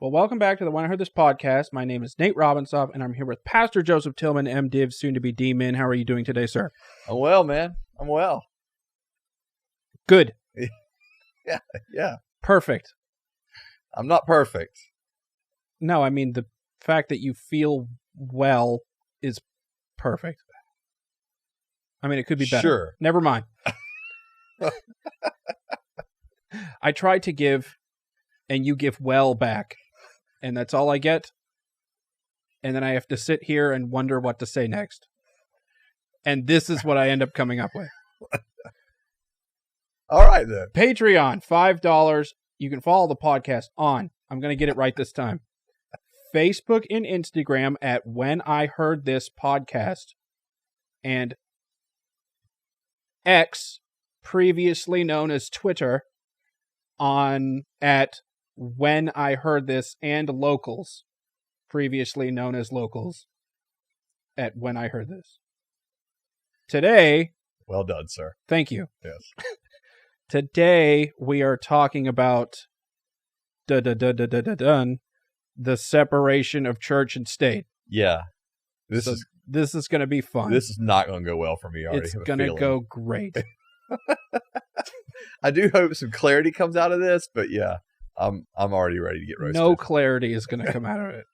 Well, welcome back to the When I Heard This podcast. My name is Nate Robinsoff, and I'm here with Pastor Joseph Tillman, MDiv, soon to be D-Min. How are you doing today, sir? I'm well, man. I'm well. Good. Yeah. Perfect. I'm not perfect. No, I mean, the fact that you feel well is perfect. I mean, it could be better. Sure. Never mind. I try to give, and you give well back, and that's all I get. And then I have to sit here and wonder what to say next. And this is what I end up coming up with. All right, then. Patreon, $5. You can follow the podcast on, I'm going to get it right this time, Facebook and Instagram at When I Heard This Podcast, and X, previously known as Twitter, at When I Heard This, and Locals, previously known as Locals, at When I Heard This. Today, Well done, sir. thank you. Yes. Today we are talking about the separation of church and state. Yeah. This is going to be fun. This is not going to go well for me. I already It's have a going to feeling. go great. I do hope some clarity comes out of this, but yeah, I'm already ready to get roasted. No clarity is going to come out of it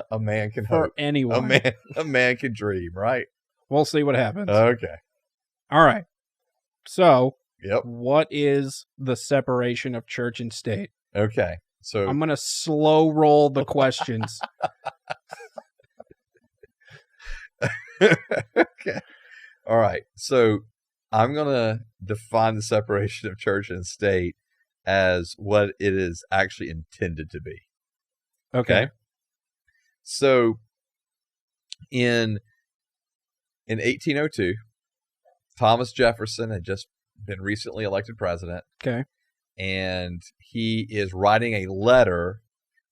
A man can for hope. anyone. A man can dream, right? We'll see what happens. Okay. All right. So, Yep. what is the separation of church and state? Okay. So I'm going to slow roll the questions. Okay. All right. So I'm going to define the separation of church and state as what it is actually intended to be. Okay. So in 1802, Thomas Jefferson had just been recently elected president. Okay. And he is writing a letter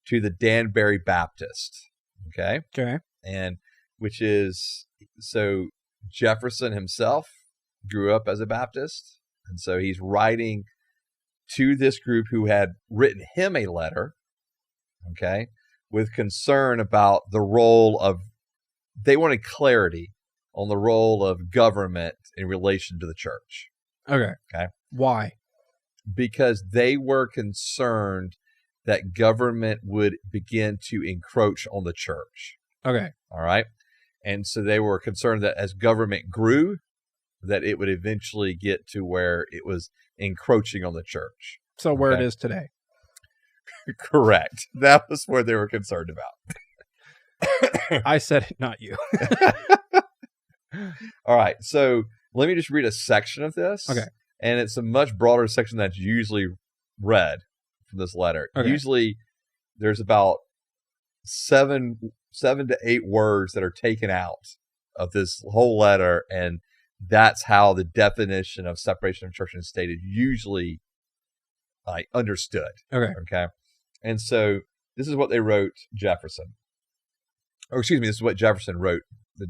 to the Danbury Baptist. Okay. Okay. And which is, so Jefferson himself grew up as a Baptist. And so he's writing to this group who had written him a letter, okay, with concern about the role of, they wanted clarity on the role of government in relation to the church. Okay. Okay. Why? Because they were concerned that government would begin to encroach on the church. Okay. All right. And so they were concerned that as government grew, that it would eventually get to where it was encroaching on the church. So where Okay. it is today. Correct. That was what they were concerned about. I said it, not you. All right. So let me just read a section of this. Okay. And it's a much broader section that's usually read from this letter. Okay. Usually there's about 7 to 8 words that are taken out of this whole letter, and that's how the definition of separation of church and state is usually understood. Okay. Okay. And so this is what they wrote Jefferson. Or excuse me, this is what Jefferson wrote the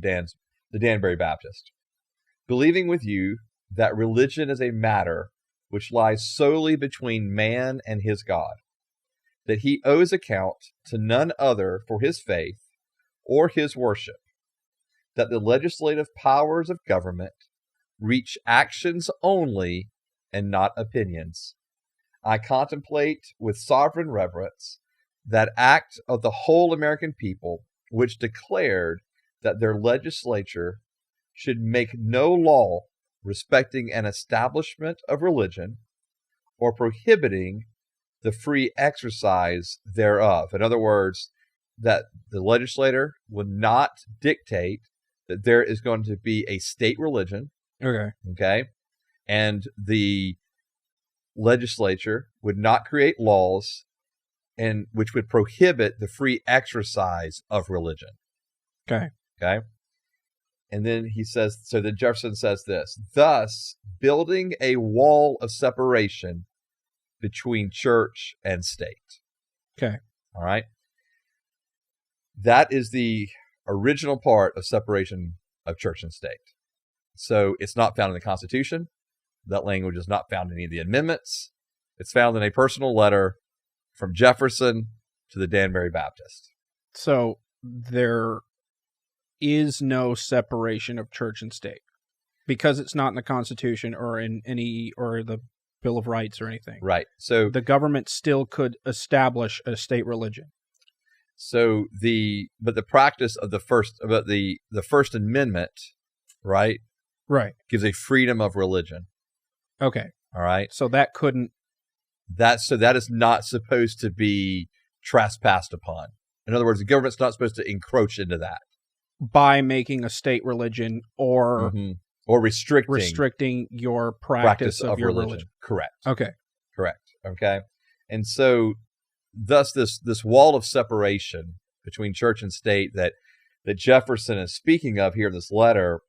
Danbury Baptist. Believing with you that religion is a matter which lies solely between man and his God, that he owes account to none other for his faith or his worship, that the legislative powers of government reach actions only and not opinions. I contemplate with sovereign reverence that act of the whole American people which declared that their legislature should make no law respecting an establishment of religion or prohibiting the free exercise thereof. In other words, that the legislator would not dictate that there is going to be a state religion, Okay. and the legislature would not create laws and which would prohibit the free exercise of religion. Okay. And then he says, so then Jefferson says this, thus building a wall of separation between church and state. Okay. All right. That is the original part of separation of church and state. So it's not found in the Constitution. That language is not found in any of the amendments. It's found in a personal letter from Jefferson to the Danbury Baptist. So there is no separation of church and state because it's not in the Constitution or in any or the Bill of Rights or anything. Right. So The government still could establish a state religion. but the practice of the First Amendment, right, Right. gives a freedom of religion. Okay. All right. So that couldn't. That is not supposed to be trespassed upon. In other words, the government's not supposed to encroach into that By making a state religion or or restricting your practice of your religion. Correct. Okay. Correct. Okay. And so thus this wall of separation between church and state that Jefferson is speaking of here in this letter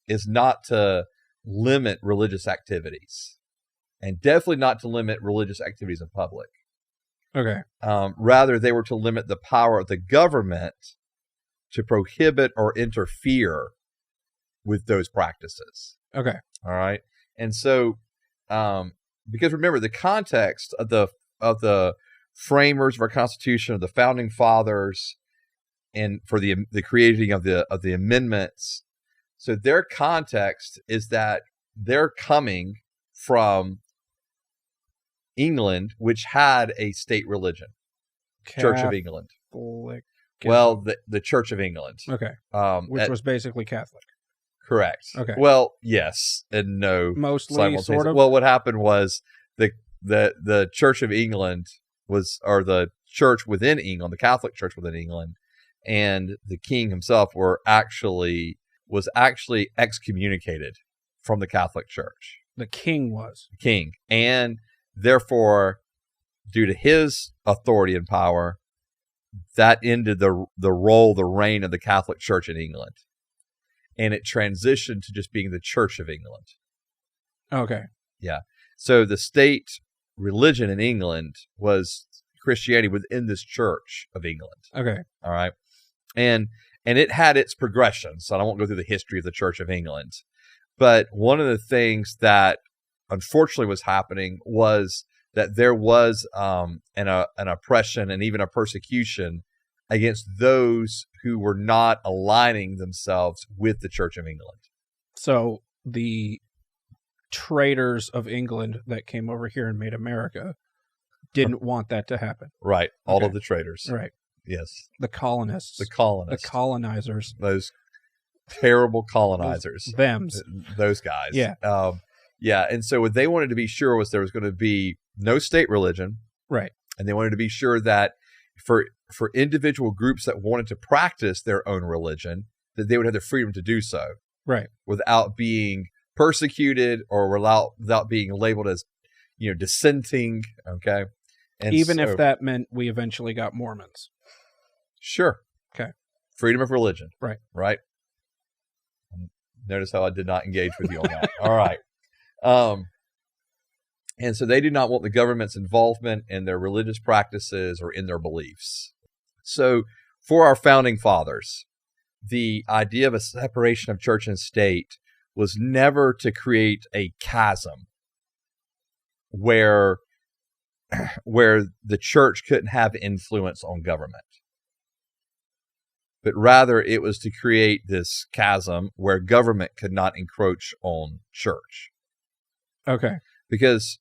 is not to limit religious activities, and definitely not to limit religious activities in public. Okay. Rather, they were to limit the power of the government to prohibit or interfere with those practices. Okay. All right. And so, because remember, the context of the framers of our Constitution, of the founding fathers, and for the creating of the amendments, so their context is that they're coming from England, which had a state religion, Church of England. Well, the Church of England. Okay. Which was basically Catholic. Correct. Okay. Well, yes and no. Mostly, sort of. Well, what happened was the Church of England or the church within England, the Catholic Church within England, and the king himself was actually excommunicated from the Catholic Church. The king was. The king. And therefore, due to his authority and power, that ended the reign of the Catholic Church in England. And it transitioned to just being the Church of England. Okay. Yeah. So the state religion in England was Christianity within this Church of England. Okay. All right. And it had its progressions. So I won't go through the history of the Church of England. But one of the things that unfortunately was happening was that there was an oppression and even a persecution against those who were not aligning themselves with the Church of England. So the traders of England that came over here and made America didn't want that to happen. Right. All Okay. of the traders. Right. Yes. The colonists. The colonists. The colonizers. Those terrible colonizers. Thems. Those guys. Yeah. Yeah. And so what they wanted to be sure was there was going to be no state religion. Right. And they wanted to be sure that for individual groups that wanted to practice their own religion, that they would have the freedom to do so. Right. Without being persecuted or without being labeled as, dissenting. Okay. And even if that meant we eventually got Mormons. Sure. Okay. Freedom of religion. Right. Right. Notice how I did not engage with you on that. All right. And so they do not want the government's involvement in their religious practices or in their beliefs. So for our founding fathers, the idea of a separation of church and state was never to create a chasm where the church couldn't have influence on government. But rather it was to create this chasm where government could not encroach on church. Okay. Because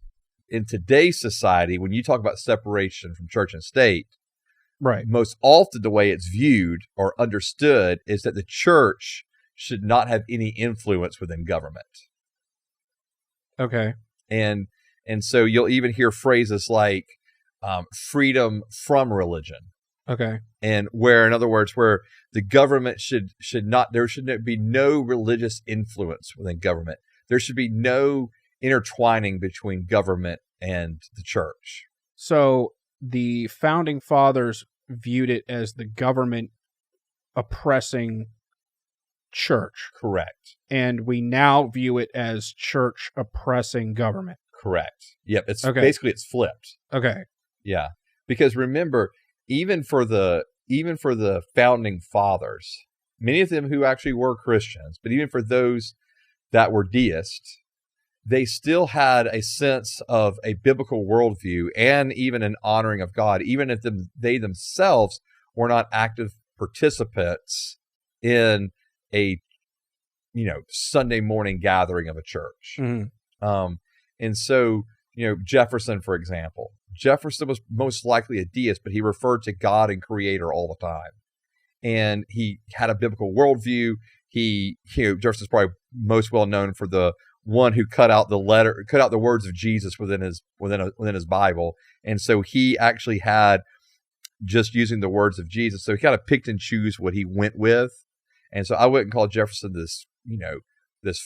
in today's society, when you talk about separation from church and state, right, most often the way it's viewed or understood is that the church should not have any influence within government. Okay. And so you'll even hear phrases like freedom from religion. Okay. And where, in other words, where the government should not, there should be no religious influence within government. There should be no intertwining between government and the church. So the founding fathers viewed it as the government oppressing church. Correct. And we now view it as church oppressing government. Correct. Yep. It's okay. Basically it's flipped. Okay. Yeah. Because remember, even for the founding fathers, many of them who actually were Christians, but even for those that were deists, they still had a sense of a biblical worldview and even an honoring of God, even if they themselves were not active participants in a Sunday morning gathering of a church. And so, Jefferson, for example, Jefferson was most likely a deist, but he referred to God and Creator all the time. And he had a biblical worldview. Jefferson's probably most well known for the one who cut out the words of Jesus within his Bible. And so he actually had just using the words of Jesus. So he kind of picked and chose what he went with. And so I wouldn't call Jefferson this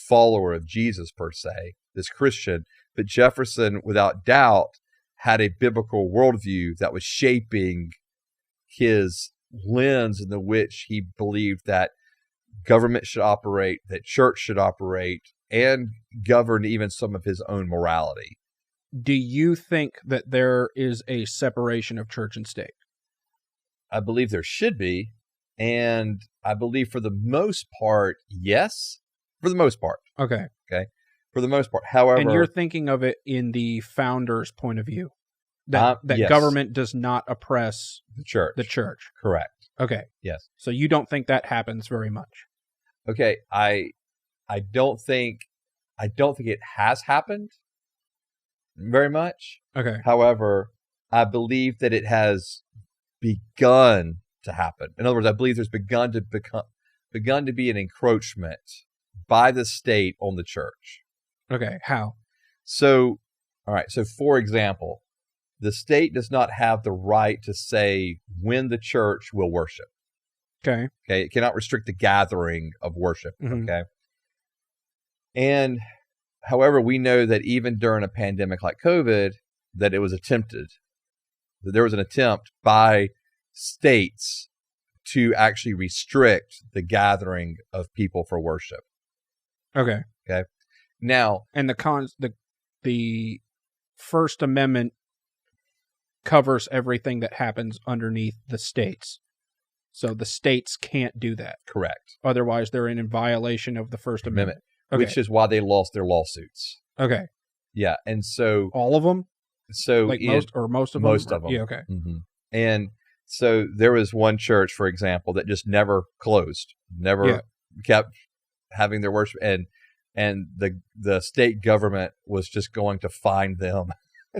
follower of Jesus per se, this Christian, but Jefferson, without doubt, had a biblical worldview that was shaping his lens in which he believed that government should operate, that church should operate, and govern even some of his own morality. Do you think that there is a separation of church and state? I believe there should be, and I believe for the most part, yes. For the most part. Okay. For the most part. However... And you're thinking of it in the founder's point of view. That yes. Government does not oppress the church. Correct. Okay. Yes. So you don't think that happens very much? Okay. I don't think it has happened very much. Okay. However, I believe that it has begun to happen. In other words, I believe there's begun to be an encroachment by the state on the church. Okay. How? So, all right. So, for example, the state does not have the right to say when the church will worship. Okay. It cannot restrict the gathering of worship. Mm-hmm. Okay. And however, we know that even during a pandemic like COVID, that it was attempted, that there was an attempt by states to actually restrict the gathering of people for worship. Okay. Now, and the First Amendment covers everything that happens underneath the states. So the states can't do that. Correct. Otherwise, they're in violation of the First Amendment. Okay. Which is why they lost their lawsuits. Okay. Yeah, and so... All of them? So like most of them? Most of them. Yeah, okay. Mm-hmm. And so there was one church, for example, that just never closed, never kept having their worship, and the state government was just going to fine them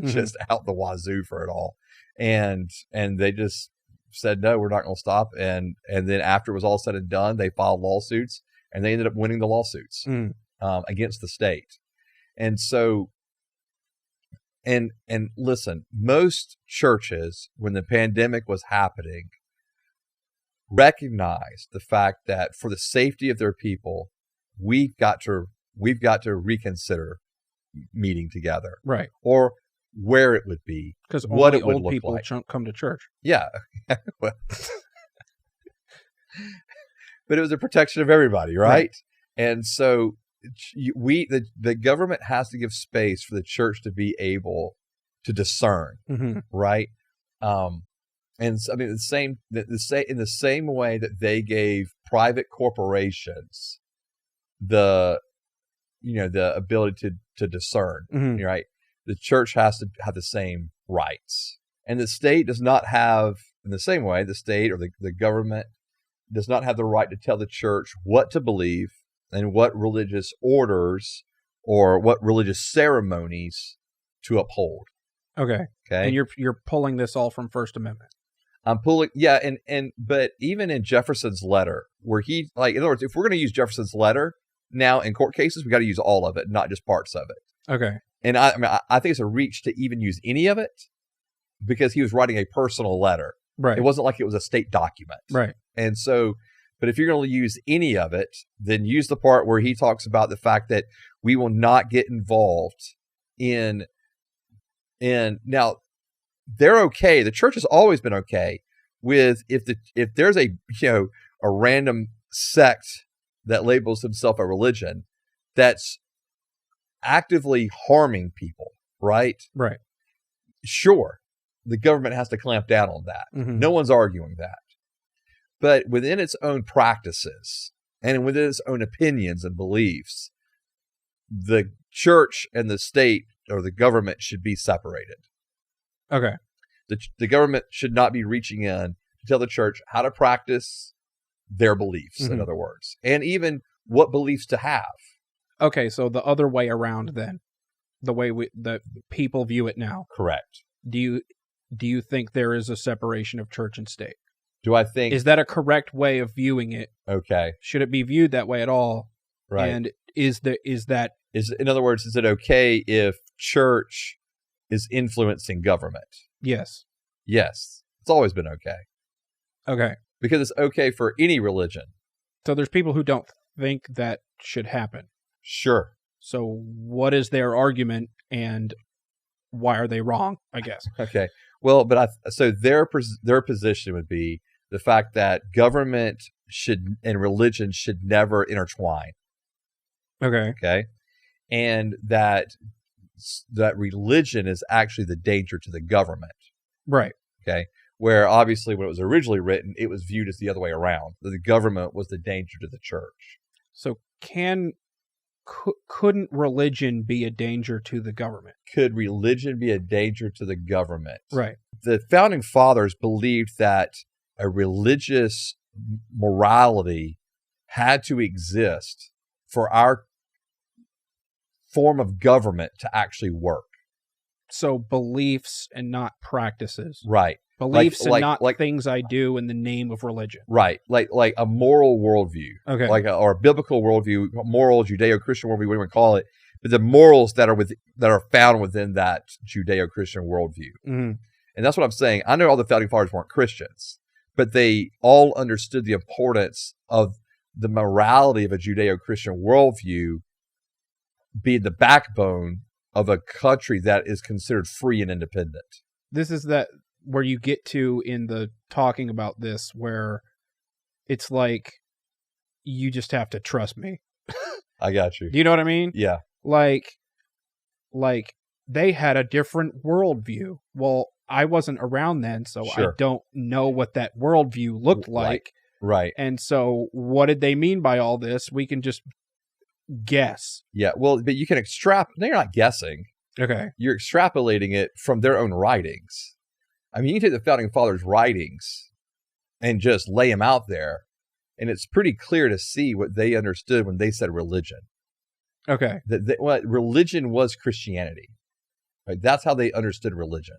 just out the wazoo for it all. And they just said, no, we're not going to stop. And then after it was all said and done, they filed lawsuits, and they ended up winning the lawsuits against the state. And so, and listen, most churches, when the pandemic was happening, recognized the fact that for the safety of their people, we've got to reconsider meeting together, right? Or where it would be, because what only it would old look people like. come to church. Yeah, but it was a protection of everybody, right? And so the government has to give space for the church to be able to discern, right? And so, I mean, in the same way that they gave private corporations the ability to discern, right? The church has to have the same rights, and the state does not have, in the same way, the state or the government does not have the right to tell the church what to believe and what religious orders or what religious ceremonies to uphold. Okay. And you're pulling this all from First Amendment. I'm pulling, but even in Jefferson's letter, where he, like, in other words, if we're going to use Jefferson's letter now in court cases, we got to use all of it, not just parts of it. Okay. And I think it's a reach to even use any of it because he was writing a personal letter. Right. It wasn't like it was a state document. Right. And so, but if you're going to use any of it, then use the part where he talks about the fact that we will not get involved in now, they're okay. The church has always been okay with if there's a random sect that labels himself a religion that's actively harming people, right? Right. Sure, the government has to clamp down on that. No one's arguing that. But within its own practices and within its own opinions and beliefs, the church and the state or the government should be separated. Okay. The government should not be reaching in to tell the church how to practice their beliefs, in Mhm. other words, and even what beliefs to have. Okay, so the other way around then. The way the people view it now. Correct. Do you think there is a separation of church and state? Do I think Is that a correct way of viewing it? okay? Should it be viewed that way at all? Right. And is that In other words, is it okay if church is influencing government? yes. Yes. It's always been okay. Okay. Because it's okay for any religion. So there's people who don't think that should happen. Sure. So what is their argument and why are they wrong, I guess? Okay. Well, but so their position would be the fact that government and religion should never intertwine. Okay. Okay. And that religion is actually the danger to the government. Right. Okay. Where obviously when it was originally written, it was viewed as the other way around. That the government was the danger to the church. So couldn't religion be a danger to the government? Could religion be a danger to the government? Right. The founding fathers believed that a religious morality had to exist for our form of government to actually work. So beliefs and not practices. Right. Beliefs and not like things I do in the name of religion. Right. Like a moral worldview. Okay. Or a biblical worldview, moral Judeo-Christian worldview, whatever you want to call it. But the morals that are found within that Judeo-Christian worldview. Mm-hmm. And that's what I'm saying. I know all the founding fathers weren't Christians, but they all understood the importance of the morality of a Judeo-Christian worldview being the backbone of a country that is considered free and independent. This is that where you get to in the talking about this, where it's like you just have to trust me. I got you. Do you know what I mean? Yeah. Like they had a different worldview. Well, I wasn't around then, so Sure. I don't know what that worldview looked like. Right. And so what did they mean by all this? We can just guess. Yeah. Well, but you can extrapolate. No, you're not guessing. Okay. You're extrapolating it from their own writings. I mean, you can take the founding fathers' writings and just lay them out there, and it's pretty clear to see what they understood when they said religion. Okay. What religion was Christianity. Right? That's how they understood religion.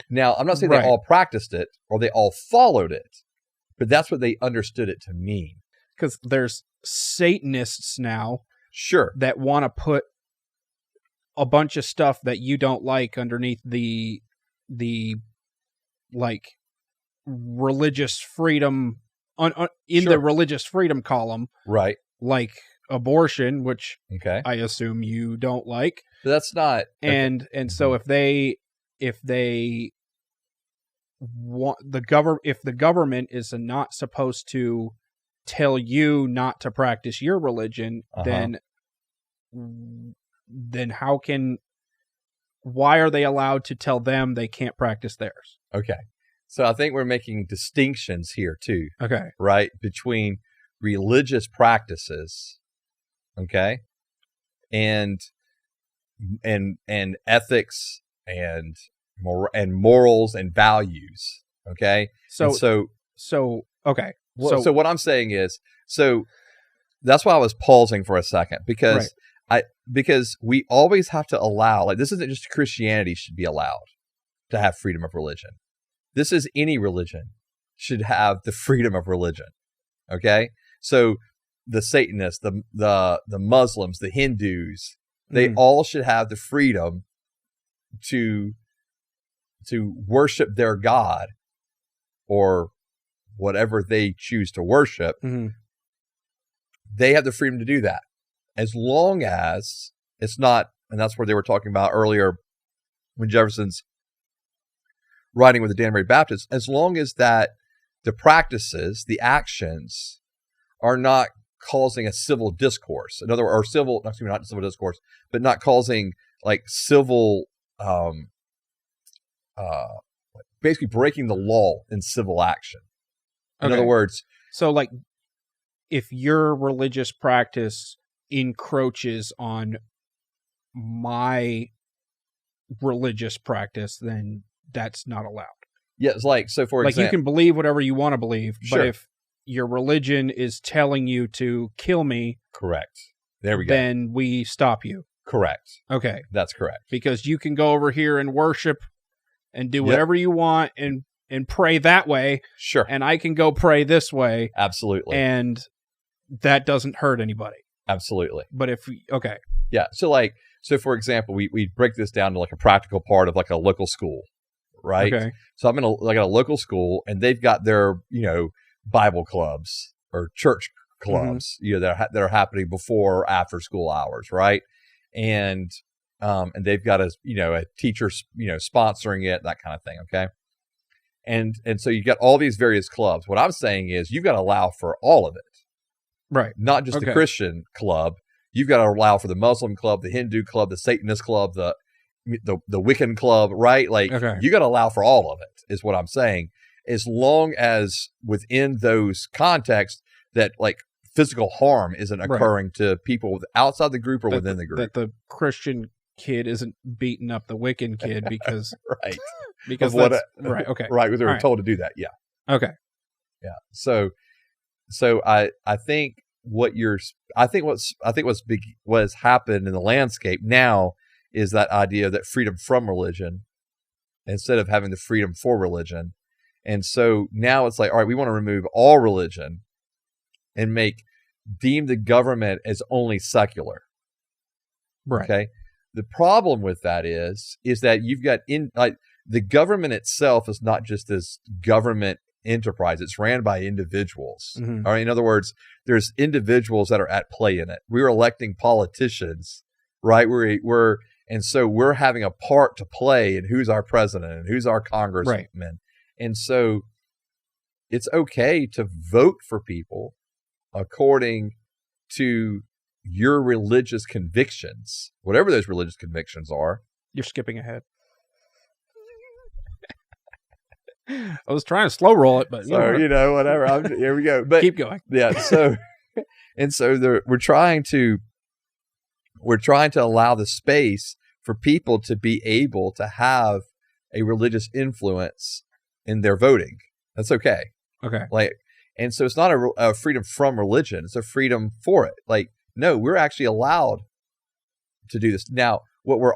Now, I'm not saying Right. they all practiced it or they all followed it, but that's what they understood it to mean. Because there's Satanists now Sure. that want to put a bunch of stuff that you don't like underneath the like religious freedom in Sure. the religious freedom column, Right. like abortion, which Okay. I assume you don't like. But that's not. And so if they want if the government is not supposed to tell you not to practice your religion, Uh-huh. then why are they allowed to tell them they can't practice theirs? Okay. So I think we're making distinctions here too, Okay. right? Between religious practices, okay, and ethics and morals and values, okay? So And okay. so what I'm saying is, so that's why I was pausing for a second because we always have to allow, like, this isn't just Christianity should be allowed to have freedom of religion. This is any religion should have the freedom of religion. Okay? So the Satanists, the Muslims, the Hindus, they all should have the freedom to worship their God or whatever they choose to worship. Mm-hmm. They have the freedom to do that. As long as it's not, and that's where they were talking about earlier when Jefferson's writing with the Danbury Baptists, as long as that the practices, the actions are not causing a civil discourse. In other words, not civil discourse, but not causing like civil, basically breaking the law in civil action. In other words, so like if your religious practice encroaches on my religious practice, then that's not allowed. Yeah, it's like, so for Like, example, you can believe whatever you want to believe, Sure. but if your religion is telling you to kill me, correct. There we go. then we stop you. Correct. Okay. That's correct. Because you can go over here and worship and do Yep. whatever you want and pray that way, Sure. and I can go pray this way, Absolutely. and that doesn't hurt anybody. Absolutely. But if okay, Yeah. So for example, we break this down to like a practical part of like a local school, right? okay, So I'm in a local school, and they've got their, Bible clubs or church clubs, that are happening before or after school hours, right? And they've got a teacher, sponsoring it, that kind of thing. Okay. And so you got all these various clubs. What I'm saying is you've got to allow for all of it, right, not just the Okay. Christian club. You've got to allow for the Muslim club, the Hindu club, the Satanist club, the Wiccan club, right? Like Okay. you got to allow for all of it, is what I'm saying. As long as within those contexts that like physical harm isn't Right. occurring to people outside the group or That within the group, that the Christian kid isn't beating up the Wiccan kid because right? because Of what that's right. Okay, Right, they were All right. told to do that. Yeah, okay, yeah. So I think what's happened in the landscape now is that idea that freedom from religion instead of having the freedom for religion. And so now it's like, all right, we want to remove all religion and deem the government as only secular. right, Okay. The problem with that is that you've got the government itself is not just this government enterprise. It's ran by individuals. Mhm. All right. In other words, there's individuals that are at play in it. We're electing politicians, right? And so we're having a part to play in who's our president and who's our congressman. Right. And so it's okay to vote for people according to your religious convictions, whatever those religious convictions are. You're skipping ahead. I was trying to slow roll it, but So, whatever. Here we go. But keep going. yeah, so we're trying to allow the space for people to be able to have a religious influence in their voting. That's okay. Okay, And so it's not a freedom from religion; it's a freedom for it. Like, no, we're actually allowed to do this now. Where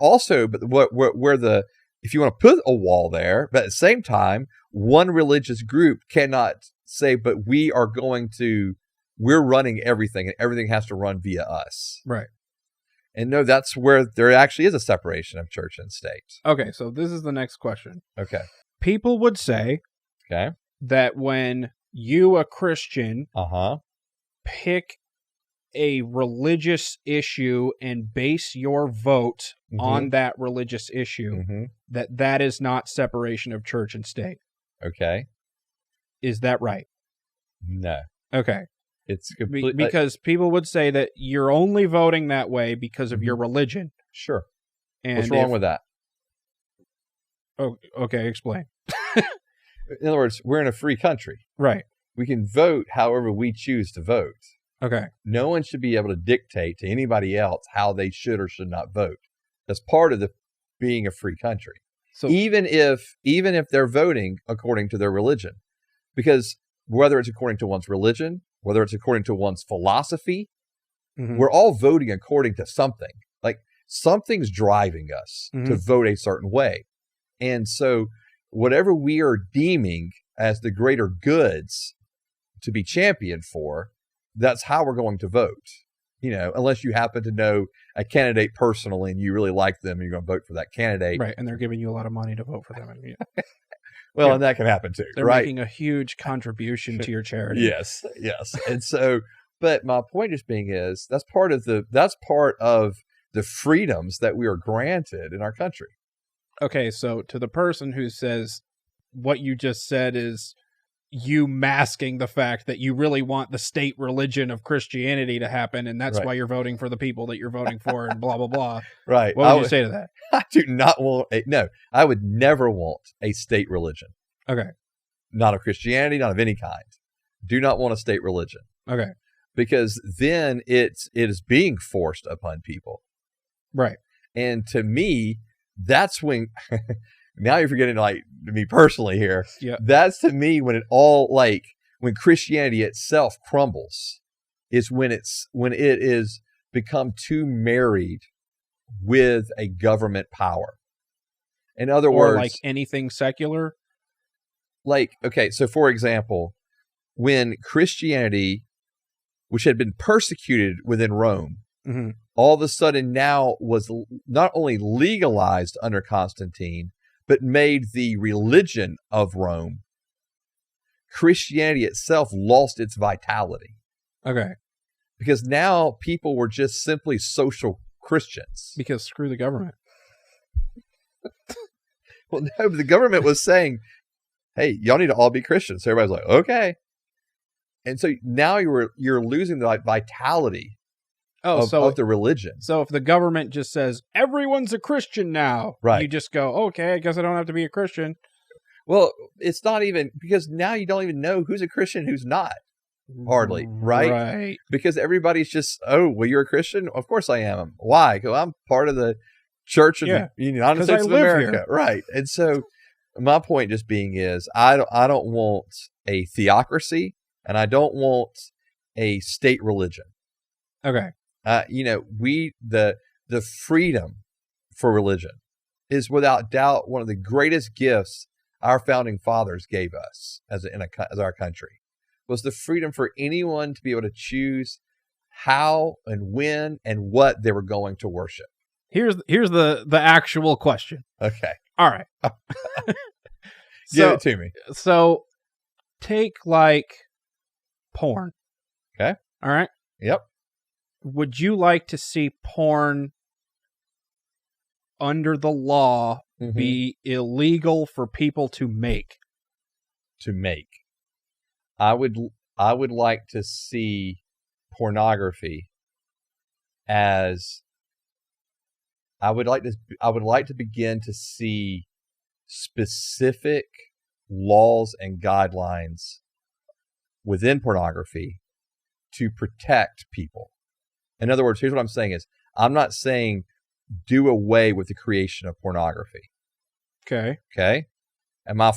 if you want to put a wall there, but at the same time, one religious group cannot say, but we're running everything, and everything has to run via us. right. And no, that's where there actually is a separation of church and state. Okay, so this is the next question. Okay. People would say Okay. that when you, a Christian, Uh-huh. pick a religious issue and base your vote on that religious issue, Mm-hmm. that is not separation of church and state. Okay. Is that right? No. Okay. It's completely Because people would say that you're only voting that way because of your religion. sure. And What's wrong with that? Oh, okay, explain. In other words, we're in a free country. Right. We can vote however we choose to vote. Okay. No one should be able to dictate to anybody else how they should or should not vote. That's part of being a free country. So Even if they're voting according to their religion, because whether it's according to one's religion, whether it's according to one's philosophy, Mhm. we're all voting according to something. Like something's driving us to vote a certain way. And so whatever we are deeming as the greater goods to be championed for, that's how we're going to vote. Unless you happen to know a candidate personally and you really like them and you're going to vote for that candidate. right, and they're giving you a lot of money to vote for them. And Well, Yeah. and that can happen too, they're right? making a huge contribution to your charity. Yes. And so, but my point is that's part of the freedoms that we are granted in our country. Okay, so to the person who says what you just said is you masking the fact that you really want the state religion of Christianity to happen, and that's Right. why you're voting for the people that you're voting for, and blah, blah, blah. Right. What would you say to that? I do not want I would never want a state religion. Okay. Not of Christianity, not of any kind. Do not want a state religion. Okay. Because then it is being forced upon people. Right. And to me, that's when, now you're forgetting like me personally here. Yeah. That's to me when it all like, when Christianity itself crumbles is when it is become too married with a government power. In other Or words, like anything secular. like, okay, so for example, when Christianity, which had been persecuted within Rome, Mm-hmm. all of a sudden now was not only legalized under Constantine, but made the religion of Rome, Christianity itself lost its vitality. Okay. Because now people were just simply social Christians. Because screw the government. Well, no, the government was saying, hey, y'all need to all be Christians. So everybody's like, okay. And so now you're losing the vitality of the religion. So if the government just says, everyone's a Christian now, Right. You just go, okay, I guess I don't have to be a Christian. Well, it's not even, because now you don't even know who's a Christian, who's not. Hardly, right? Right. Because everybody's just, oh, well, you're a Christian? Of course I am. Why? Because I'm part of the Church of the United 'Cause States I of live America. here. Right. And so my point just being is, I don't want a theocracy, and I don't want a state religion. Okay. The freedom for religion is without doubt one of the greatest gifts our founding fathers gave us as our country, was the freedom for anyone to be able to choose how and when and what they were going to worship. Here's the actual question. Okay. All right. Give it to me. So take like porn. Okay. All right. Yep. Would you like to see porn under the law Mhm. be illegal for people to make? To make. I would like to see pornography as I would like to begin to see specific laws and guidelines within pornography to protect people. In other words, here's what I'm saying is, I'm not saying do away with the creation of pornography. Okay. Okay? Am I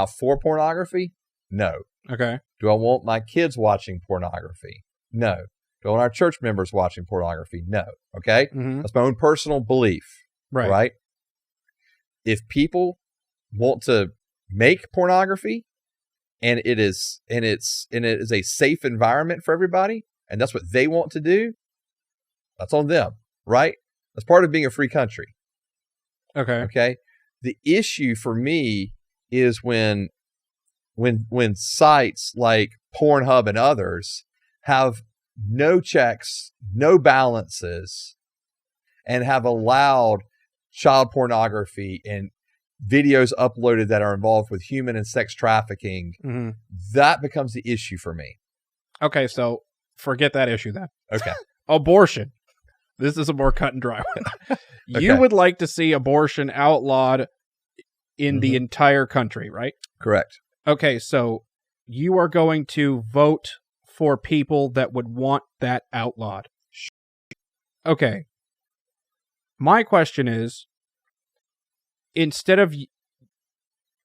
for pornography? No. Okay. Do I want my kids watching pornography? No. Do I want our church members watching pornography? No. Okay? Mm-hmm. That's my own personal belief. Right? If people want to make pornography and it is a safe environment for everybody, and that's what they want to do, that's on them, right? That's part of being a free country. Okay. Okay? The issue for me is when sites like Pornhub and others have no checks, no balances, and have allowed child pornography and videos uploaded that are involved with human and sex trafficking, Mm-hmm. that becomes the issue for me. Okay, so forget that issue then. Okay. Abortion. This is a more cut and dry one. You Okay. would like to see abortion outlawed in the Mhm. entire country, right? Correct. Okay, so you are going to vote for people that would want that outlawed. Okay. My question is, instead of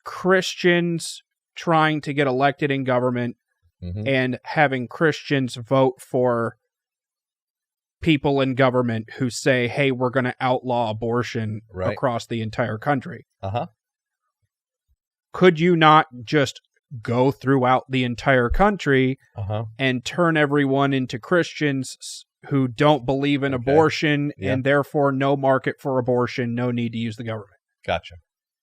Christians trying to get elected in government Mhm. and having Christians vote for people in government who say, hey, we're going to outlaw abortion Right. across the entire country, Uh-huh. could you not just go throughout the entire country Uh-huh. and turn everyone into Christians who don't believe in Okay. abortion Yeah. and therefore no market for abortion, no need to use the government? Gotcha.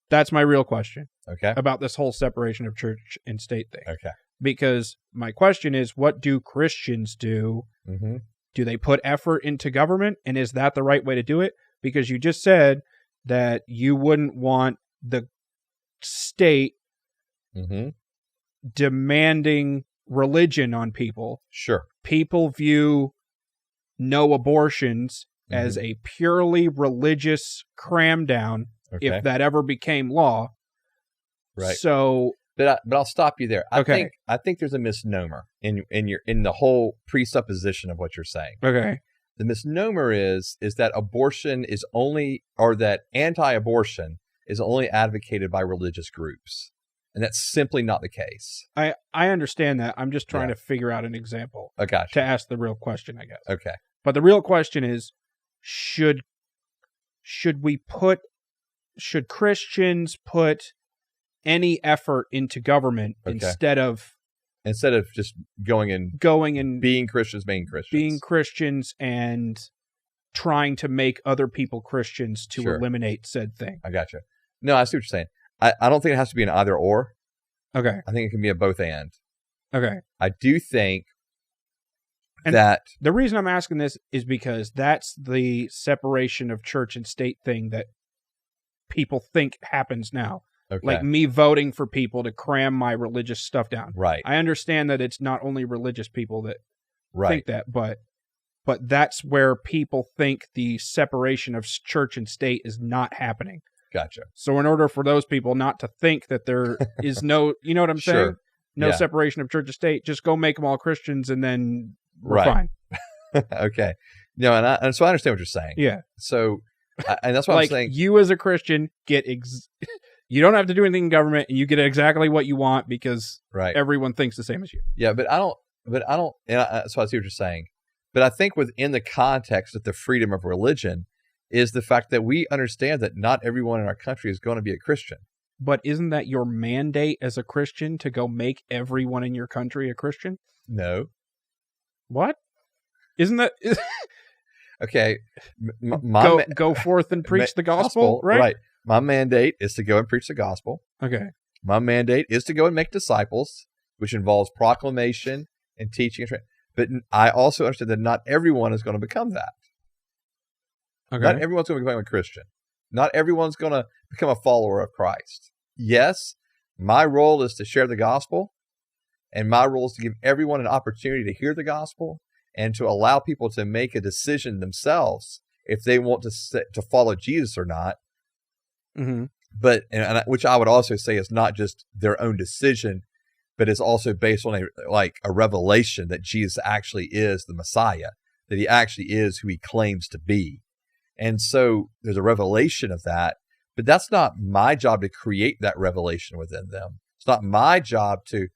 That's my real question Okay. about this whole separation of church and state thing. Okay. Because my question is, what do Christians do? Mm-hmm. Do they put effort into government? And is that the right way to do it? Because you just said that you wouldn't want the state Mm-hmm. demanding religion on people. Sure. People view no abortions as a purely religious cram down, Okay. if that ever became law. Right. So, But I'll stop you there. Okay. I think there's a misnomer in the whole presupposition of what you're saying. okay. The misnomer is that abortion is only, or that anti-abortion is only advocated by religious groups. And that's simply not the case. I understand that. I'm just trying to figure out an example I got to you. ask the real question, I guess. Okay. But the real question is, should Christians put any effort into government instead of just going and being Christians, being Christians and trying to make other people Christians to eliminate said thing? I got you. No, I see what you're saying. I don't think it has to be an either or. Okay. I think it can be a both and. Okay. I do think that the reason I'm asking this is because that's the separation of church and state thing that people think happens now. Okay. Like me voting for people to cram my religious stuff down. Right. I understand that it's not only religious people that right. think that, but that's where people think the separation of church and state is not happening. Gotcha. So in order for those people not to think that there is no, you know what I'm saying? No separation of church and state, just go make them all Christians and then we're fine. Okay. No, and so I understand what you're saying. Yeah. So, and that's what like I'm saying. You as a Christian get you don't have to do anything in government, and you get exactly what you want because everyone thinks the same as you. Yeah, but I don't. So I see what you're saying. But I think within the context of the freedom of religion is the fact that we understand that not everyone in our country is going to be a Christian. But isn't that your mandate as a Christian to go make everyone in your country a Christian? No. What? Isn't that... Okay. Go forth and preach the gospel, right? Right. My mandate is to go and preach the gospel. Okay. My mandate is to go and make disciples, which involves proclamation and teaching. But I also understand that not everyone is going to become that. Okay. Not everyone's going to become a Christian. Not everyone's going to become a follower of Christ. Yes, my role is to share the gospel, and my role is to give everyone an opportunity to hear the gospel and to allow people to make a decision themselves if they want to follow Jesus or not. Mm-hmm. But which I would also say is not just their own decision, but is also based on a revelation that Jesus actually is the Messiah, that he actually is who he claims to be. And so there's a revelation of that, but that's not my job to create that revelation within them. It's not my job to,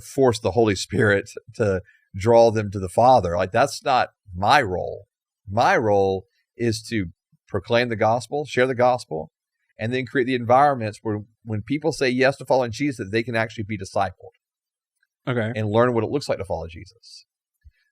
force the Holy Spirit to draw them to the Father. Like, that's not my role. My role is to proclaim the gospel, share the gospel, and then create the environments where when people say yes to following Jesus, they can actually be discipled. Okay. And learn what it looks like to follow Jesus.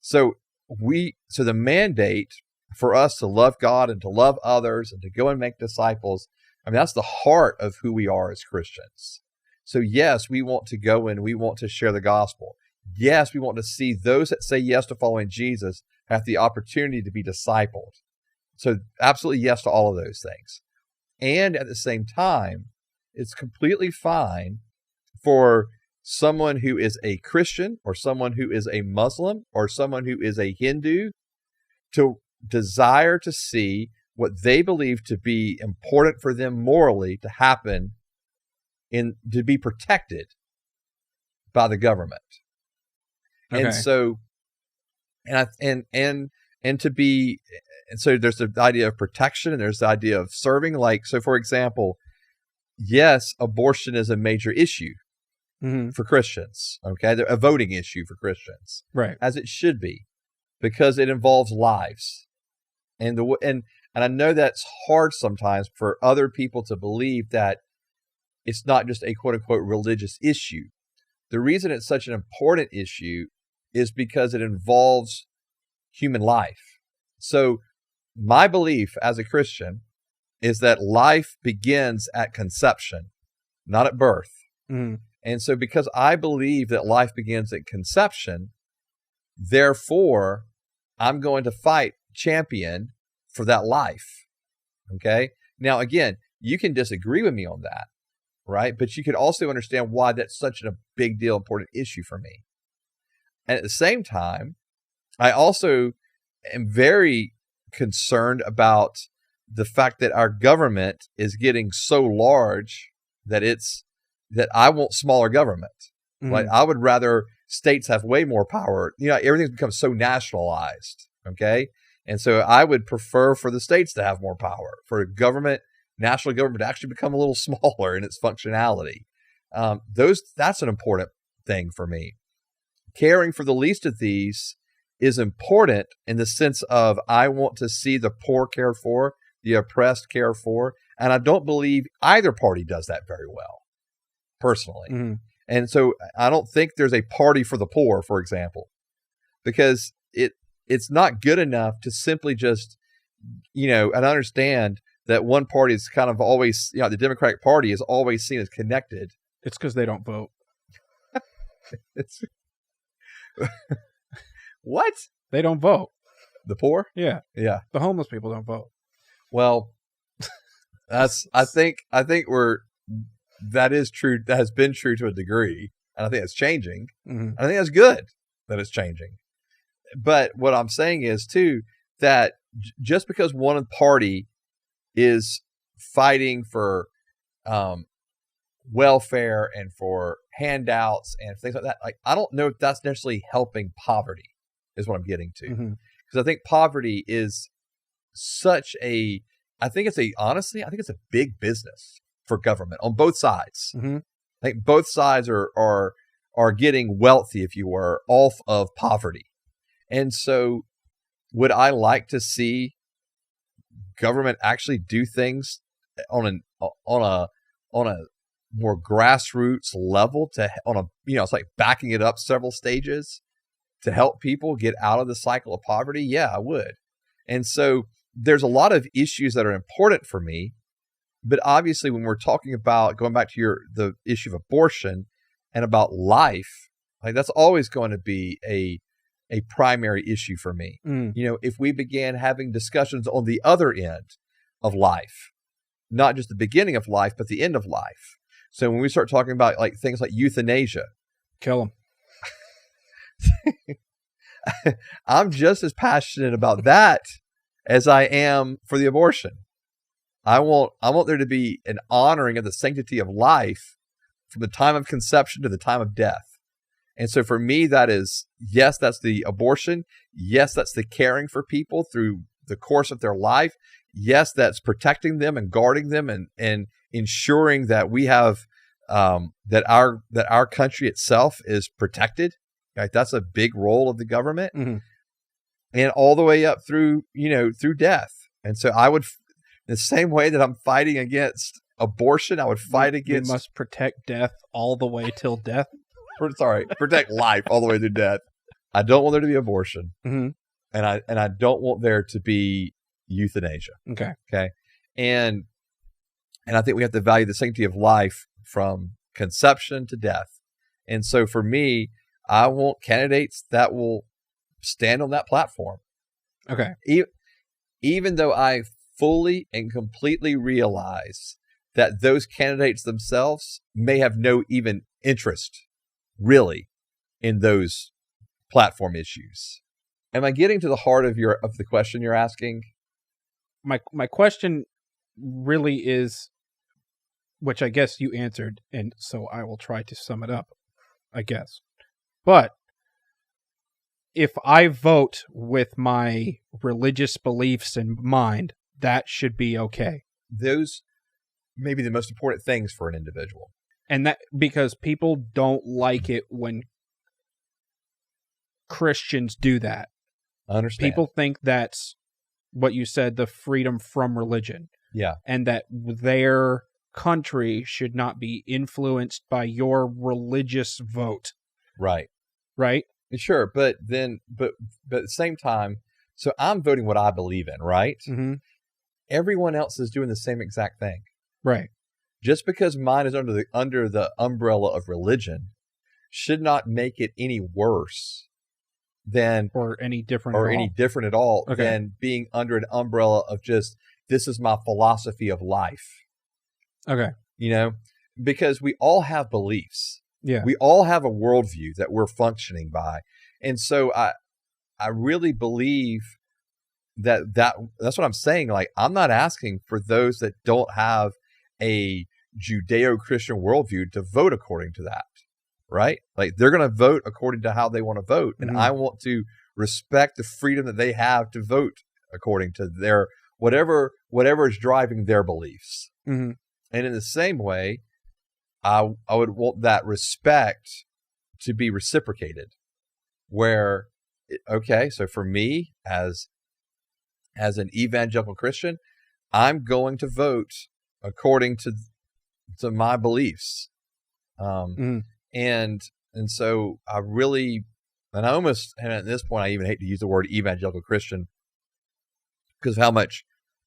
So the mandate for us to love God and to love others and to go and make disciples, that's the heart of who we are as Christians. So yes, we want to go and we want to share the gospel. Yes, we want to see those that say yes to following Jesus have the opportunity to be discipled. So absolutely yes to all of those things. And at the same time, it's completely fine for someone who is a Christian or someone who is a Muslim or someone who is a Hindu to desire to see what they believe to be important for them morally to happen to be protected by the government. Okay. And so, so there's the idea of protection and there's the idea of serving. Like, so for example, yes, abortion is a major issue for Christians. Okay. They're a voting issue for Christians. Right. As it should be, because it involves lives. And I know that's hard sometimes for other people to believe that it's not just a quote unquote religious issue. The reason it's such an important issue is because it involves human life. So my belief as a Christian is that life begins at conception, not at birth. Mm-hmm. And so because I believe that life begins at conception, therefore, I'm going to champion for that life. Okay? Now, again, you can disagree with me on that, right? But you could also understand why that's such a big deal, important issue for me. And at the same time, I also am very concerned about the fact that our government is getting so large that I want smaller government. Mm-hmm. Like, I would rather states have way more power. Everything's become so nationalized. Okay. And so I would prefer for the states to have more power, for government, national government to actually become a little smaller in its functionality. That's an important thing for me. Caring for the least of these is important in the sense of I want to see the poor cared for, the oppressed cared for, and I don't believe either party does that very well, personally. Mm-hmm. And so I don't think there's a party for the poor, for example, because it's not good enough to simply just, and I understand that one party is kind of always, the Democratic Party is always seen as connected. It's because they don't vote. It's what? They don't vote. The poor? Yeah. Yeah. The homeless people don't vote. Well, I think that is true. That has been true to a degree. And I think it's changing. Mm-hmm. I think that's good that it's changing. But what I'm saying is too, that just because one party is fighting for, welfare and for handouts and things like that, like, I don't know if that's necessarily helping poverty is what I'm getting to. Mm-hmm. Because I think poverty is I think it's a big business for government on both sides. Mm-hmm. I think both sides are getting wealthy, if you were, off of poverty. And so would I like to see government actually do things on a more grassroots level it's like backing it up several stages to help people get out of the cycle of poverty? Yeah, I would. And so there's a lot of issues that are important for me, but obviously when we're talking about going back to the issue of abortion and about life, like that's always going to be a primary issue for me. Mm. If we began having discussions on the other end of life, not just the beginning of life, but the end of life. So when we start talking about like things like euthanasia, kill them. I'm just as passionate about that as I am for the abortion. I want there to be an honoring of the sanctity of life from the time of conception to the time of death. And so for me, that is, yes, that's the abortion. Yes, that's the caring for people through the course of their life. Yes, that's protecting them and guarding them and ensuring that we have that our country itself is protected. Right? That's a big role of the government. Mm-hmm. And all the way up through death. And so I would, the same way that I'm fighting against abortion, I would fight against. We must protect death all the way till death. Protect life all the way through death. I don't want there to be abortion. Mm-hmm. And I don't want there to be euthanasia. Okay. And I think we have to value the sanctity of life from conception to death. And so for me, I want candidates that will stand on that platform. Okay. Even though I fully and completely realize that those candidates themselves may have no even interest really in those platform issues. Am I getting to the heart of the question you're asking? My question really is, which I guess you answered, and so I will try to sum it up, I guess. But if I vote with my religious beliefs in mind, that should be okay. Those may be the most important things for an individual. And that because people don't like it when Christians do that. I understand. People think that's what you said, the freedom from religion. Yeah. And that their country should not be influenced by your religious vote. Right. Right? Sure, but at the same time, so I'm voting what I believe in, right? Mm-hmm. Everyone else is doing the same exact thing. Right. Just because mine is under the umbrella of religion should not make it any worse than or any different at all okay. than being under an umbrella of just this is my philosophy of life. Okay. Because we all have beliefs. Yeah. We all have a worldview that we're functioning by. And so I really believe that's what I'm saying. Like, I'm not asking for those that don't have a Judeo-Christian worldview to vote according to that, right? Like, they're going to vote according to how they want to vote. And I want to respect the freedom that they have to vote according to their whatever is driving their beliefs. Mm-hmm. And in the same way, I would want that respect to be reciprocated. Where, okay, so for me as an evangelical Christian, I'm going to vote according to my beliefs. And so I really, and at this point, I even hate to use the word evangelical Christian because of how much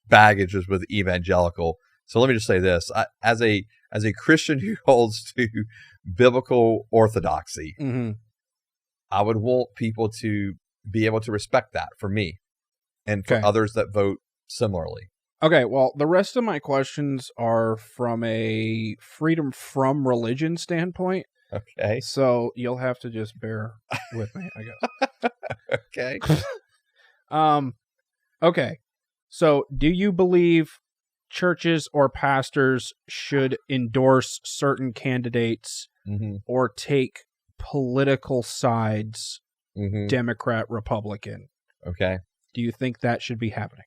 baggage is with evangelical. So let me just say this: as a Christian who holds to biblical orthodoxy, I would want people to be able to respect that for me and for others that vote similarly. Okay, well, the rest of my questions are from a freedom from religion standpoint. Okay. So you'll have to just bear with me, I guess. Okay. Okay. So do you believe churches or pastors should endorse certain candidates or take political sides, Democrat, Republican? Okay. Do you think that should be happening?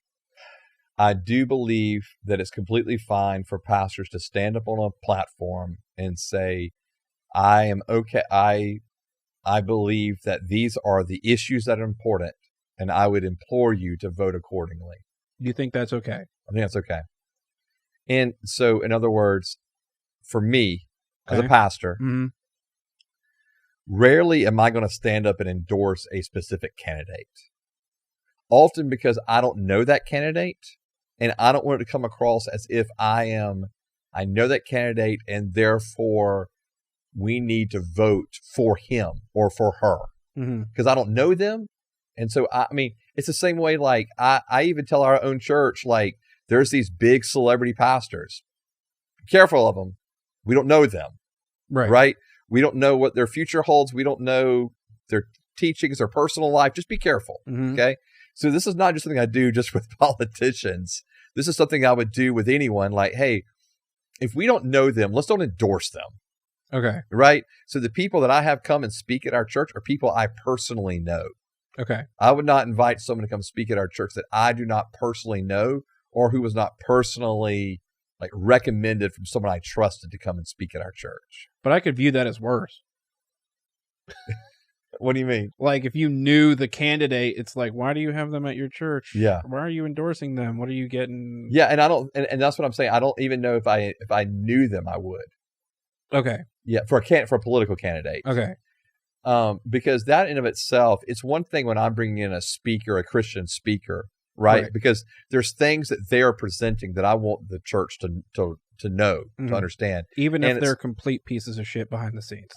I do believe that it's completely fine for pastors to stand up on a platform and say, I am okay. I believe that these are the issues that are important, and I would implore you to vote accordingly. Do you think that's okay? I think that's okay. And so, in other words, for me, as a pastor, rarely am I going to stand up and endorse a specific candidate. Often because I don't know that candidate, and I don't want it to come across as if I know that candidate, and therefore we need to vote for him or for her because I don't know them. And so, I mean, it's the same way, like, I even tell our own church, like, there's these big celebrity pastors. Be careful of them. We don't know them. Right? We don't know what their future holds. We don't know their teachings, their personal life. Just be careful. Okay? So this is not just something I do just with politicians. This is something I would do with anyone. Like, hey, if we don't know them, let's don't endorse them. Okay. Right? So the people that I have come and speak at our church are people I personally know. Okay. I would not invite someone to come speak at our church that I do not personally know or who was not personally like recommended from someone I trusted to come and speak at our church. But I could view that as worse. What do you mean? Like, if you knew the candidate, it's like, why do you have them at your church? Yeah. Why are you endorsing them? What are you getting? Yeah, and I don't, and that's what I'm saying. I don't even know if I knew them, I would. Okay. Yeah, for a political candidate. Okay. Because that in of itself, it's one thing when I'm bringing in a speaker, a Christian speaker, right? Because there's things that they are presenting that I want the church to know, to understand, even if they're complete pieces of shit behind the scenes.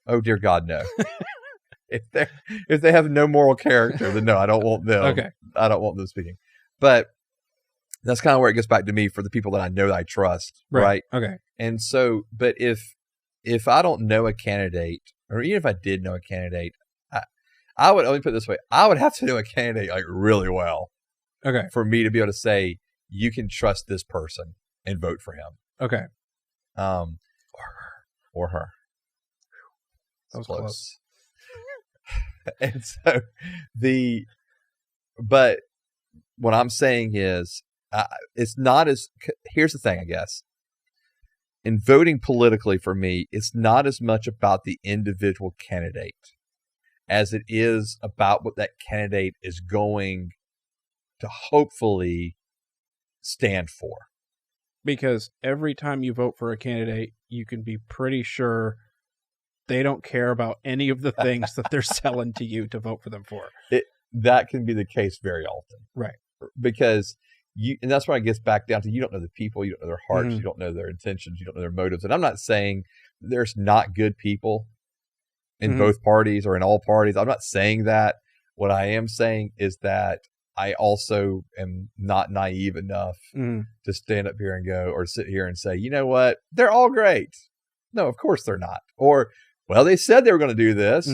Oh dear God, no. If they have no moral character, then no, I don't want them. Okay. I don't want them speaking. But that's kind of where it gets back to me for the people that I know that I trust, right? Okay. And so, but if I don't know a candidate, or even if I did know a candidate, I would, let me put it this way, I would have to know a candidate like really well. Okay. For me to be able to say, you can trust this person and vote for him. Okay. Or her. That was close. And so but what I'm saying is, it's not as, here's the thing, I guess. In voting politically for me, it's not as much about the individual candidate as it is about what that candidate is going to hopefully stand for. Because every time you vote for a candidate, you can be pretty sure they don't care about any of the things that they're selling to you to vote for them for. That can be the case very often. Right. Because and that's where it gets back down to, you don't know the people, you don't know their hearts, you don't know their intentions, you don't know their motives. And I'm not saying there's not good people in both parties or in all parties. I'm not saying that. What I am saying is that I also am not naive enough to stand up here and go, or sit here and say, you know what, they're all great. No, of course they're not. Or, well, they said they were going to do this.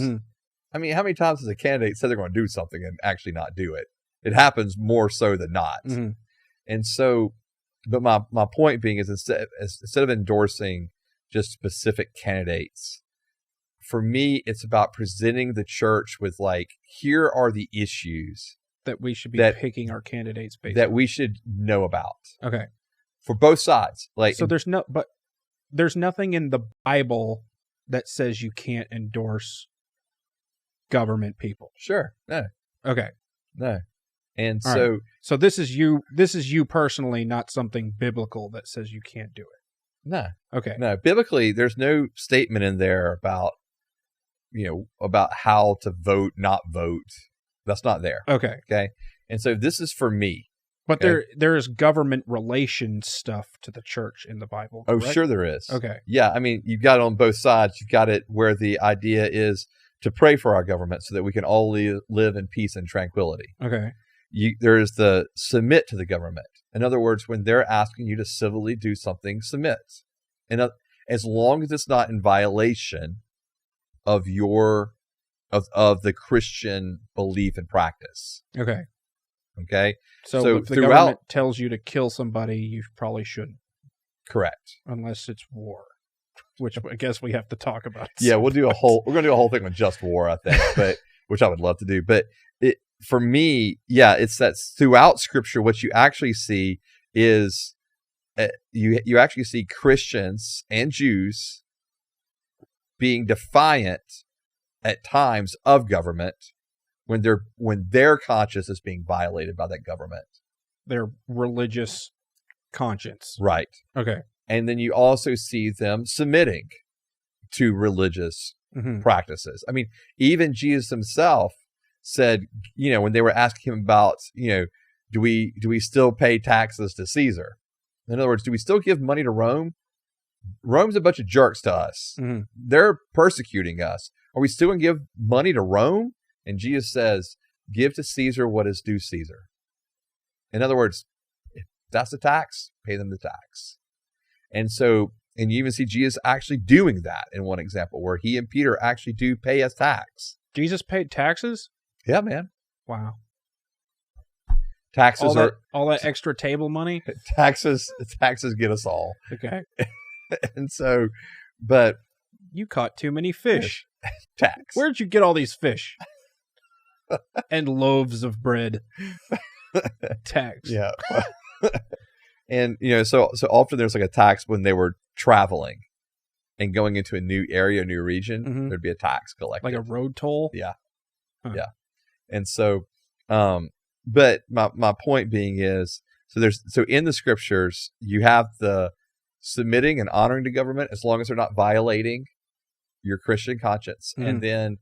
I mean, how many times has a candidate said they're going to do something and actually not do it? It happens more so than not. And so, but my point being is, instead of endorsing just specific candidates, for me, it's about presenting the church with, like, here are the issues That we should be that- picking our candidates based that on. we should know about Okay. for both sides. Like, So there's nothing in the Bible that says you can't endorse government people. sure, no, Okay. no, and All so So this is you personally, not something biblical that says you can't do it. no, Okay. no. Biblically, there's no statement in there about about how to vote, not vote. That's not there. Okay. Okay, and so this is for me. But Okay. there is government relations stuff to the church in the Bible. Oh, correct? sure, there is. Okay. Yeah, I mean, you've got it on both sides. You've got it where the idea is to pray for our government so that we can all live in peace and tranquility. Okay. There is the submit to the government. In other words, when they're asking you to civilly do something, submit. And as long as it's not in violation of of the Christian belief and practice. Okay. Okay? So So if the throughout- government tells you to kill somebody, you probably shouldn't, Correct. unless it's war, which I guess we have to talk about. Yeah, we're going to do a whole thing on just war, I think, but which I would love to do. But for me, yeah, it's that throughout Scripture, what you actually see is you actually see Christians and Jews being defiant at times of government when their conscience is being violated by that government. Their religious conscience. Right. Okay. And then you also see them submitting to religious Hmm. practices. I mean, even Jesus himself said, when they were asking him about, do we still pay taxes to Caesar? In other words, do we still give money to Rome? Rome's a bunch of jerks to us. Hmm. They're persecuting us. Are we still going to give money to Rome? And Jesus says, give to Caesar what is due Caesar. In other words, if that's the tax, pay them the tax. And you even see Jesus actually doing that in one example where he and Peter actually do pay us tax. Jesus paid taxes? Yeah, man. Wow. Taxes All that extra table money? taxes get us all. Okay. And so, but You caught too many fish. tax. Where'd you get all these fish? And loaves of bread. Tax. Yeah. And so often there's like a tax when they were traveling and going into a new area, a new region, Mhm. there'd be a tax collected. Like a road toll? Yeah. Huh. Yeah. And so, but my point being is, so in the scriptures, you have the submitting and honoring to government as long as they're not violating your Christian conscience. Mhm. And then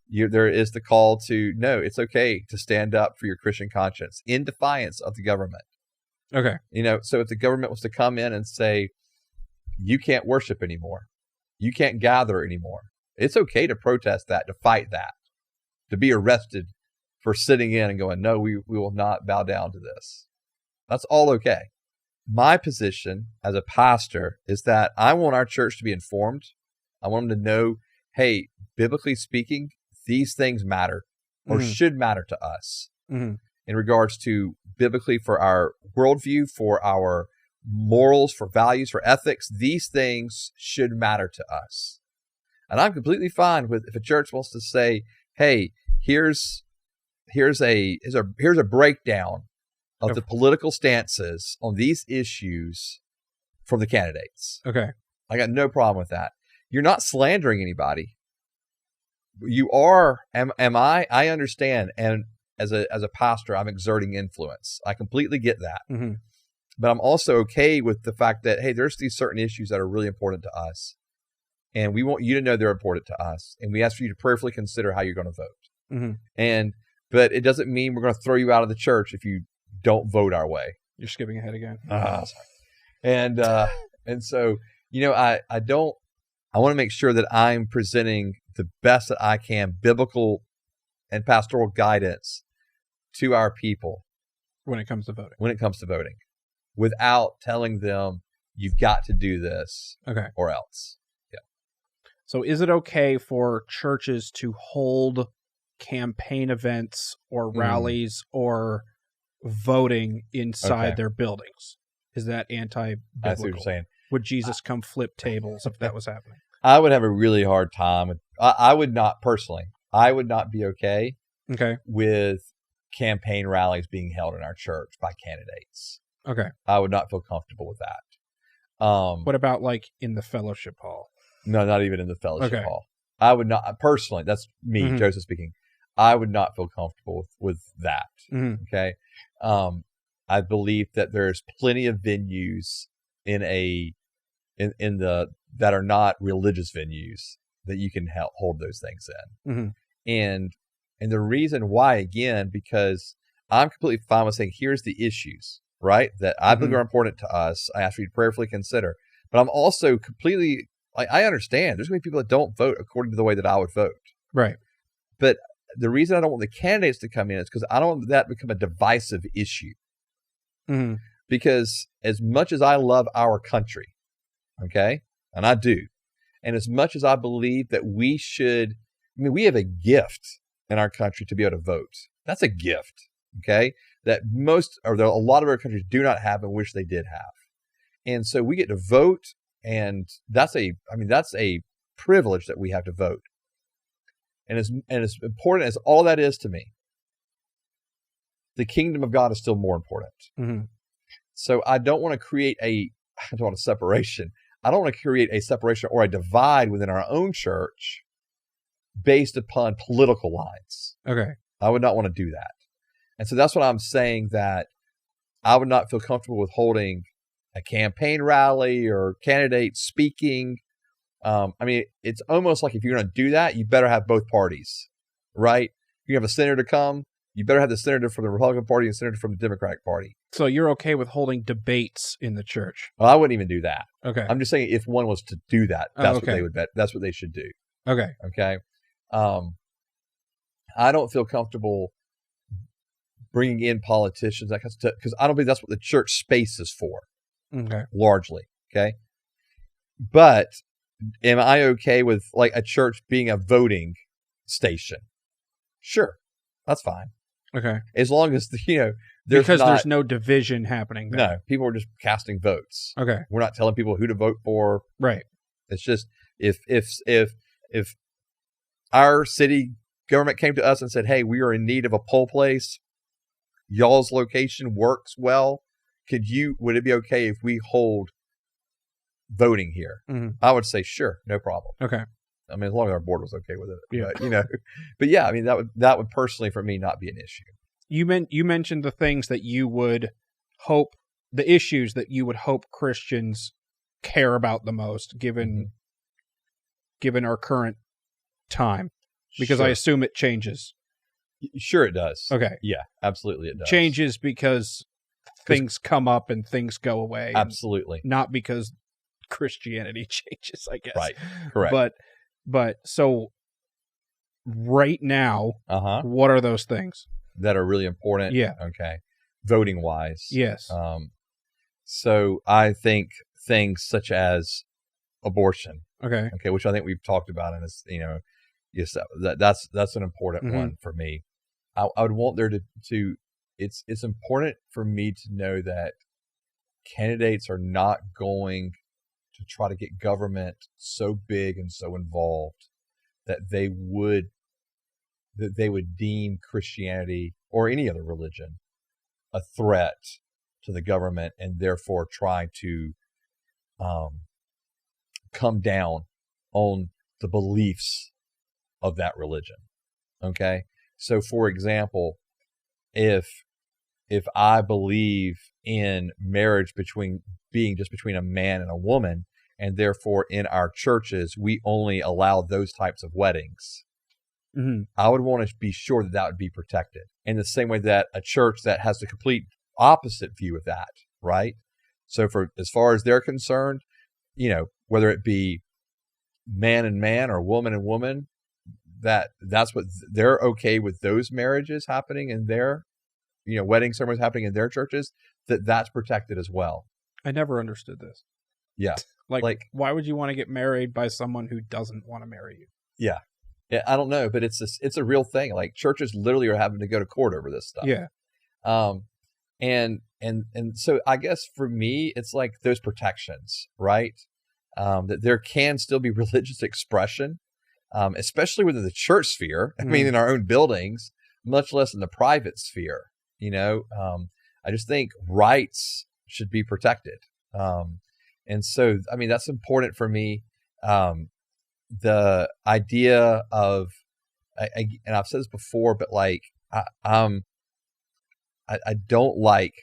there is the call to, no, it's okay to stand up for your Christian conscience in defiance of the government. Okay. So if the government was to come in and say, you can't worship anymore, you can't gather anymore, it's okay to protest that, to fight that, to be arrested for sitting in and going, no, we will not bow down to this. That's all okay. My position as a pastor is that I want our church to be informed. I want them to know, hey, biblically speaking, these things matter or Mhm. should matter to us. Hmm. In regards to biblically for our worldview, for our morals, for values, for ethics, these things should matter to us. And I'm completely fine with if a church wants to say, hey, here's a breakdown of the political stances on these issues from the candidates. Okay. I got no problem with that. You're not slandering anybody. You are, am I? I understand. And as a pastor, I'm exerting influence. I completely get that. Hmm. But I'm also okay with the fact that, hey, there's these certain issues that are really important to us. And we want you to know they're important to us. And we ask for you to prayerfully consider how you're going to vote. Hmm. But it doesnment mean we're going to throw you out of the church if you don't vote our way. You're skipping ahead again. Sorry. And so, I want to make sure that I'm presenting the best that I can, biblical and pastoral guidance to our people When it comes to voting. without telling them you've got to do this Okay. or else. So is it okay for churches to hold campaign events or rallies or voting inside Okay. their buildings? Is that anti-biblical? I see what you're saying. Would Jesus come flip tables if that was happening? I would have a really hard time. I would not personally. I would not be okay Okay. with campaign rallies being held in our church by candidates. Okay. I would not feel comfortable with that. What about like in the fellowship hall? No, not even in the fellowship Okay. hall. I would not personally. That's me, Mhm. Joseph speaking. I would not feel comfortable with that. Mhm. Okay. I believe that there's plenty of venues in the that are not religious venues that you can hold those things in. Mhm. And the reason why, again, because I'm completely fine with saying, here's the issues, right, that I believe are important to us. I ask you to prayerfully consider. But I'm also completely, like, I understand there's going to be people that don't vote according to the way that I would vote. Right. But the reason I don't want the candidates to come in is because I don't want that to become a divisive issue. Mhm. Because as much as I love our country, okay, and I do, and as much as I believe that we should, I mean, we have a gift in our country to be able to vote. That's a gift, okay, that a lot of our countries do not have and wish they did have. And so we get to vote, and that's a privilege that we have to vote. And as important as all that is to me, the kingdom of God is still more important. Mhm. So I don't want to create a separation. I don't want to create a separation or a divide within our own church based upon political lines. Okay. I would not want to do that. And so that's what I'm saying, that I would not feel comfortable with holding a campaign rally or candidates speaking. I mean, it's almost like if you're going to do that, you better have both parties, right? You have a senator come, you better have the senator from the Republican Party and senator from the Democratic Party. So you're okay with holding debates in the church? Well, I wouldn't even do that. Okay. I'm just saying, if one was to do that, that's what they would bet. That's what they should do. Okay. Okay. I don't feel comfortable bringing in politicians, that kind of stuff, because I don't think that's what the church space is for. Okay. Largely. Okay. But am I okay with like a church being a voting station? Sure. That's fine. Okay. As long as, there's there's no division happening there. No, people are just casting votes. Okay. We're not telling people who to vote for. Right. It's just if our city government came to us and said, hey, we are in need of a poll place, y'all's location works well, would it be okay if we hold voting here? Mm-hmm. I would say sure, no problem. Okay. I mean, as long as our board was okay with it. Yeah. But yeah, I mean, that would personally for me not be an issue. You mentioned the things that you would hope, the issues that you would hope Christians care about the most, given our current time, because sure. I assume it changes. Sure, it does. Okay. Yeah, absolutely, it does. Changes because things come up and things go away. Absolutely. Not because Christianity changes, I guess. Right. Correct. But so right now, what are those things that are really important? Yeah. Okay. Voting wise. Yes. So I think things such as abortion. Okay. Okay, which I think we've talked about, and it's yes, that's an important one for me. I would want there to it's important for me to know that candidates are not going to try to get government so big and so involved that they would deem Christianity or any other religion a threat to the government, and therefore try to come down on the beliefs of that religion. Okay, so for example, if I believe in marriage being just between a man and a woman, and therefore in our churches we only allow those types of weddings, I would want to be sure that would be protected. In the same way that a church that has the complete opposite view of that, right? So for as far as they're concerned, whether it be man and man or woman and woman, that's what they're okay with, those marriages happening in their, wedding ceremonies happening in their churches, that's protected as well. I never understood this. Yeah. Like why would you want to get married by someone who doesn't want to marry you? Yeah. Yeah, I don't know, but it's a real thing. Like churches literally are having to go to court over this stuff. Yeah. And so I guess for me, it's like those protections, right? That there can still be religious expression, especially within the church sphere. I mean, in our own buildings, much less in the private sphere. I just think rights should be protected. And so, I mean, that's important for me. The idea of, and I've said this before, but like, I don't like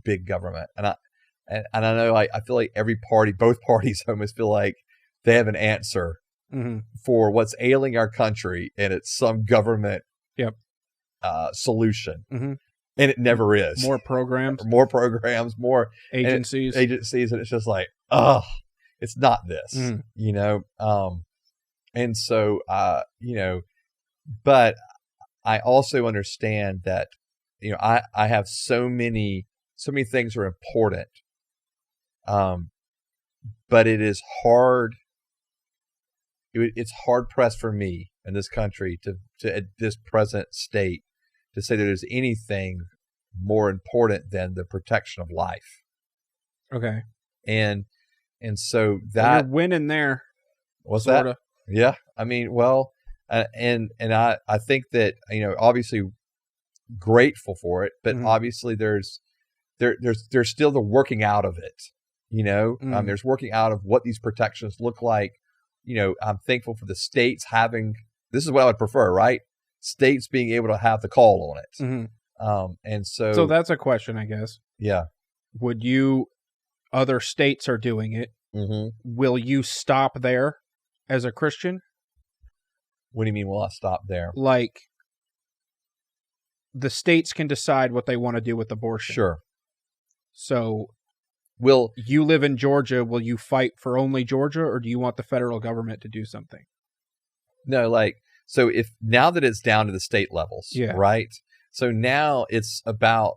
big government, and I know, like, I feel like both parties almost feel like they have an answer for what's ailing our country, and it's some government solution, and it never is. More programs, more agencies, and it's just like, it's not this, and so but I also understand that I have so many things are important, but it is hard. It's hard pressed for me in this country to at this present state to say that there's anything more important than the protection of life. Okay. And so that you're winning there. What's sorta. that? Yeah. I mean, well, and I think that, obviously grateful for it, but obviously there's still the working out of it. There's working out of what these protections look like. I'm thankful for the states having, this is what I would prefer, right? States being able to have the call on it. And so that's a question, I guess. Yeah. Would you, other states are doing it. Will you stop there as a Christian? What do you mean, will I stop there? Like, the states can decide what they want to do with abortion. Sure. So, will you live in Georgia, will you fight for only Georgia, or do you want the federal government to do something? No, like, so now that it's down to the state levels, right? So now it's about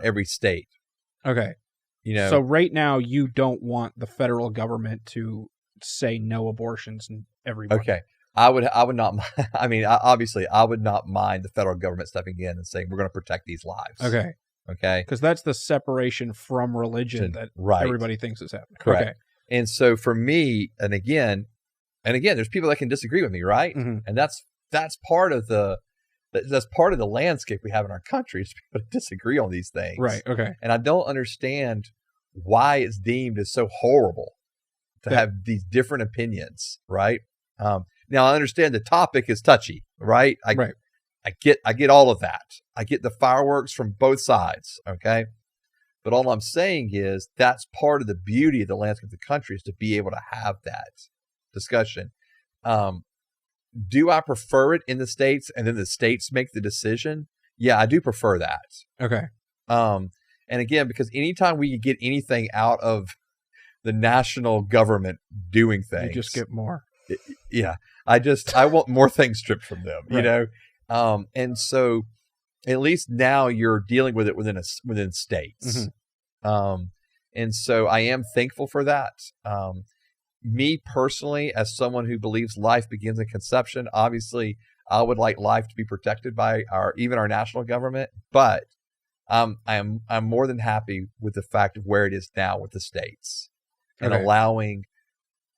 every state. Okay. So right now you don't want the federal government to say no abortions in everywhere. Okay. I would not. I mean, obviously, I would not mind the federal government stepping in and saying, we're going to protect these lives. Okay. Because that's the separation from religion that everybody thinks is happening. Correct. Okay. And so for me, and again, there's people that can disagree with me, right? And that's part of the landscape we have in our country, is people to disagree on these things. Right. Okay. And I don't understand why it's deemed as so horrible to have these different opinions, right? Now I understand the topic is touchy, right? I get all of that. I get the fireworks from both sides, okay? But all I'm saying is that's part of the beauty of the landscape of the country, is to be able to have that discussion. Do I prefer it in the states and then the states make the decision? Yeah, I do prefer that. Okay. And again, because anytime we get anything out of the national government doing things, you just get more. I want more things stripped from them, and so at least now you're dealing with it within states. And so I am thankful for that. Me personally, as someone who believes life begins in conception, obviously I would like life to be protected by even our national government, but I'm more than happy with the fact of where it is now with the states and allowing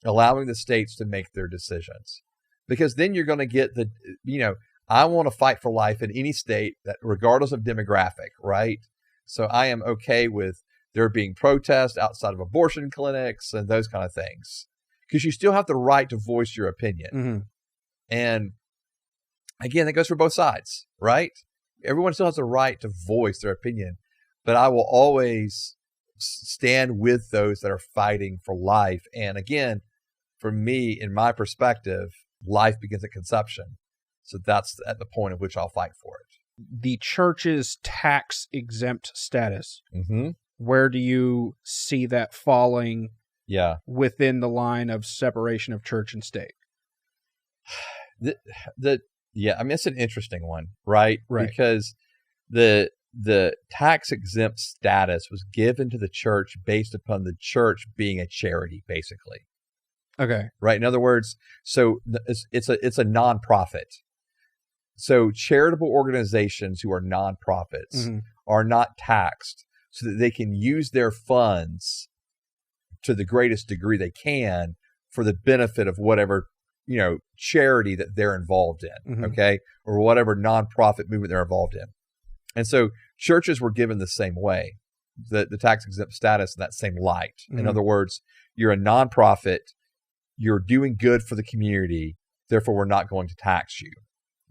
the states to make their decisions, because then you're going to get I want to fight for life in any state, that regardless of demographic, right? So I am okay with there being protests outside of abortion clinics and those kind of things, because you still have the right to voice your opinion. And again, that goes for both sides, right? Everyone still has the right to voice their opinion, but I will always stand with those that are fighting for life. And again, for me, in my perspective, life begins at conception. So that's at the point at which I'll fight for it. The church's tax exempt status. Where do you see that falling within the line of separation of church and state? I mean, it's an interesting one, right? Because the tax exempt status was given to the church based upon the church being a charity, basically. Okay. Right. In other words, so it's a nonprofit. So charitable organizations who are nonprofits are not taxed, so that they can use their funds to the greatest degree they can for the benefit of whatever charity that they're involved in, Mhm. okay, or whatever nonprofit movement they're involved in. And so churches were given the same way, the tax exempt status in that same light. In Mhm. other words, you're a nonprofit, you're doing good for the community, therefore we're not going to tax you,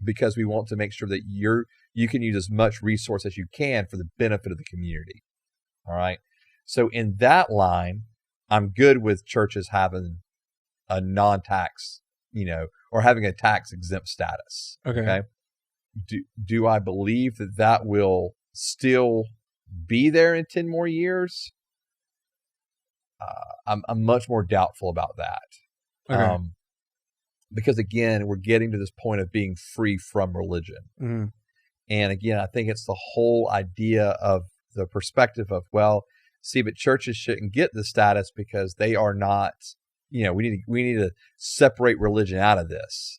because we want to make sure that you can use as much resource as you can for the benefit of the community. All right. So in that line, I'm good with churches having a non-tax, or having a tax exempt status. Okay. Do I believe that will still be there in 10 more years? I'm much more doubtful about that. Okay. Because again, we're getting to this point of being free from religion. Mhm. And again, I think it's the whole idea of the perspective of, well, see, but churches shouldn't get the status because they are not, we need to separate religion out of this.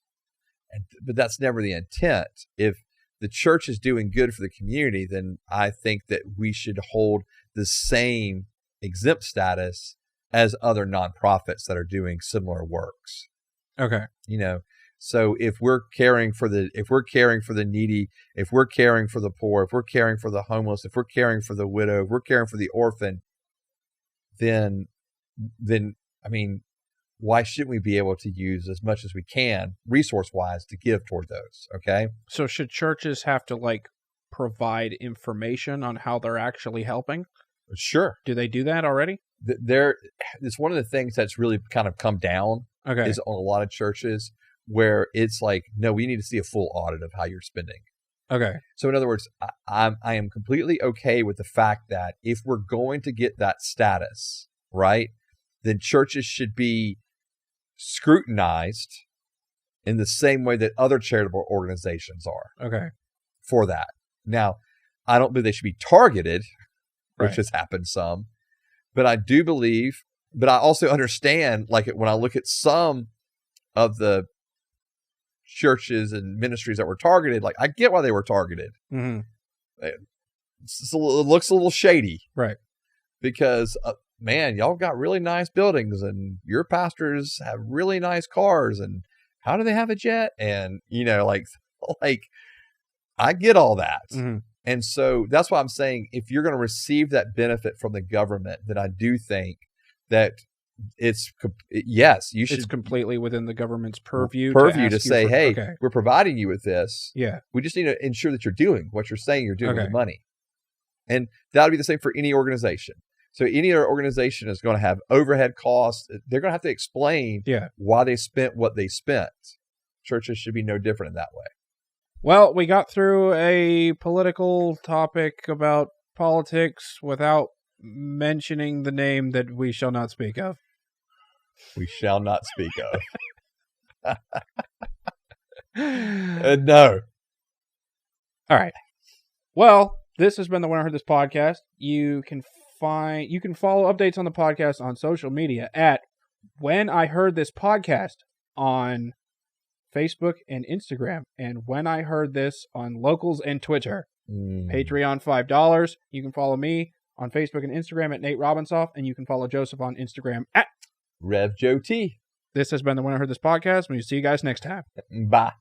But that's never the intent. If the church is doing good for the community, then I think that we should hold the same exempt status as other nonprofits that are doing similar works. Okay. So if we're caring for the needy, if we're caring for the poor, if we're caring for the homeless, if we're caring for the widow, if we're caring for the orphan, then I mean, why shouldn't we be able to use as much as we can resource-wise to give toward those? Okay. So should churches have to provide information on how they're actually helping? Sure. Do they do that already? It's one of the things that's really kind of come down Okay. is on a lot of churches where it's like, no, we need to see a full audit of how you're spending. Okay. So in other words, I am completely okay with the fact that if we're going to get that status, right, then churches should be scrutinized in the same way that other charitable organizations are Okay. for that. Now, I don't believe they should be targeted, which Right. has happened some, but I do believe, but I also understand, when I look at some of the churches and ministries that were targeted, I get why they were targeted. Mhm. It looks a little shady. Right. Because, man, y'all got really nice buildings and your pastors have really nice cars, and how do they have a jet? And, I get all that. Mhm. And so that's why I'm saying, if you're going to receive that benefit from the government, then I do think that you should It's completely within the government's purview to ask you say, for- hey, okay. we're providing you with this. Yeah. We just need to ensure that you're doing what you're saying you're doing with Okay. the money. And that would be the same for any organization. So any other organization is going to have overhead costs. They're going to have to explain why they spent what they spent. Churches should be no different in that way. Well, we got through a political topic about politics without mentioning the name that we shall not speak of. We shall not speak of. No. All right. Well, this has been the When I Heard This podcast. You can follow updates on the podcast on social media at When I Heard This podcast on Facebook and Instagram, and When I Heard This on Locals and Twitter. Patreon $5. You can follow me on Facebook and Instagram at Nate Robinsoff, and you can follow Joseph on Instagram at Rev Joe T. This has been the When I Heard This podcast. We'll see you guys next time. Bye.